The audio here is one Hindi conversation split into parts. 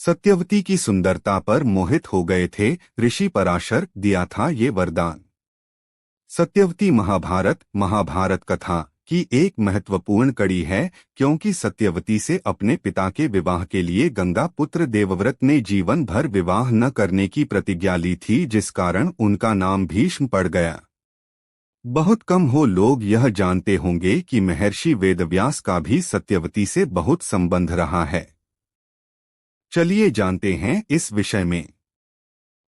सत्यवती की सुंदरता पर मोहित हो गए थे ऋषि पराशर, दिया था ये वरदान। सत्यवती महाभारत कथा की एक महत्वपूर्ण कड़ी है, क्योंकि सत्यवती से अपने पिता के विवाह के लिए गंगा पुत्र देवव्रत ने जीवन भर विवाह न करने की प्रतिज्ञा ली थी, जिस कारण उनका नाम भीष्म पड़ गया। बहुत कम हो लोग यह जानते होंगे कि महर्षि वेदव्यास का भी सत्यवती से बहुत संबंध रहा है। चलिए जानते हैं इस विषय में।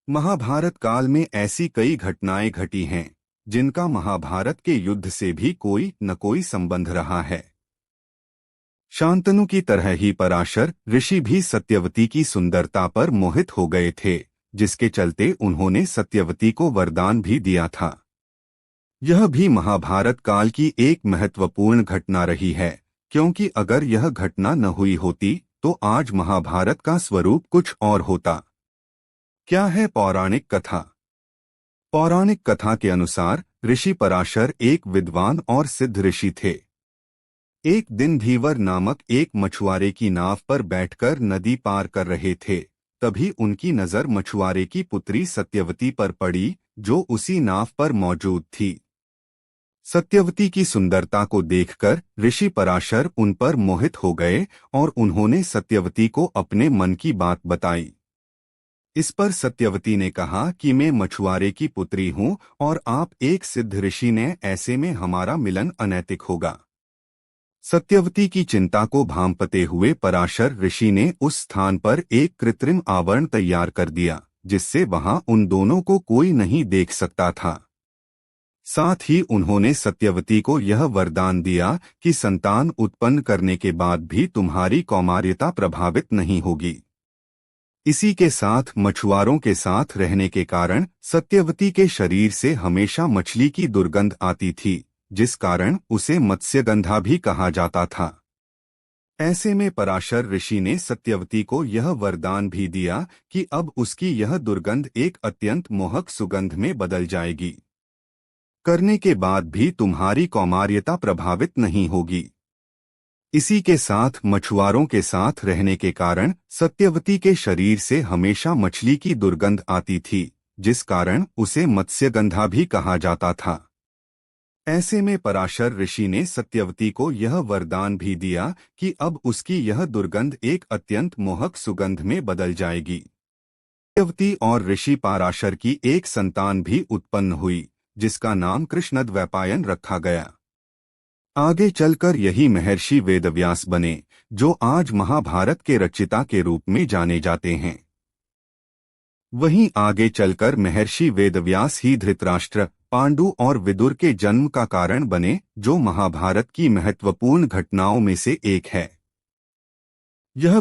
महाभारत काल में ऐसी कई घटनाएं घटी हैं जिनका महाभारत के युद्ध से भी कोई न कोई संबंध रहा है। शांतनु की तरह ही पराशर ऋषि भी सत्यवती की सुंदरता पर मोहित हो गए थे, जिसके चलते उन्होंने सत्यवती को वरदान भी दिया था। यह भी महाभारत काल की एक महत्वपूर्ण घटना रही है, क्योंकि अगर यह घटना न हुई होती तो आज महाभारत का स्वरूप कुछ और होता। क्या है पौराणिक कथा? पौराणिक कथा के अनुसार ऋषि पराशर एक विद्वान और सिद्ध ऋषि थे। एक दिन धीवर नामक एक मछुआरे की नाव पर बैठकर नदी पार कर रहे थे। तभी उनकी नजर मछुआरे की पुत्री सत्यवती पर पड़ी, जो उसी नाव पर मौजूद थी। सत्यवती की सुंदरता को देखकर ऋषि पराशर उन पर मोहित हो गए और उन्होंने सत्यवती को अपने मन की बात बताई। इस पर सत्यवती ने कहा कि मैं मछुआरे की पुत्री हूँ और आप एक सिद्ध ऋषि ने, ऐसे में हमारा मिलन अनैतिक होगा। सत्यवती की चिंता को भांपते हुए पराशर ऋषि ने उस स्थान पर एक कृत्रिम आवरण तैयार कर दिया, जिससे वहां उन दोनों को कोई नहीं देख सकता था। साथ ही उन्होंने सत्यवती को यह वरदान दिया कि संतान उत्पन्न करने के बाद भी तुम्हारी कौमार्यता प्रभावित नहीं होगी। इसी के साथ मछुआरों के साथ रहने के कारण सत्यवती के शरीर से हमेशा मछली की दुर्गंध आती थी, जिस कारण उसे मत्स्यगंधा भी कहा जाता था। ऐसे में पराशर ऋषि ने सत्यवती को यह वरदान भी दिया कि अब उसकी यह दुर्गंध एक अत्यंत मोहक सुगंध में बदल जाएगी। करने के बाद भी तुम्हारी कौमार्यता प्रभावित नहीं होगी। इसी के साथ मछुआरों के साथ रहने के कारण सत्यवती के शरीर से हमेशा मछली की दुर्गंध आती थी, जिस कारण उसे मत्स्यगंधा भी कहा जाता था। ऐसे में पराशर ऋषि ने सत्यवती को यह वरदान भी दिया कि अब उसकी यह दुर्गंध एक अत्यंत मोहक सुगंध में बदल जाएगी। सत्यवती और ऋषि पराशर की एक संतान भी उत्पन्न हुई, जिसका नाम कृष्णद्वैपायन रखा गया। आगे चलकर यही महर्षि वेदव्यास बने, जो आज महाभारत के रचयिता के रूप में जाने जाते हैं। वहीं आगे चलकर महर्षि वेदव्यास ही धृतराष्ट्र, पांडु और विदुर के जन्म का कारण बने, जो महाभारत की महत्वपूर्ण घटनाओं में से एक है। यह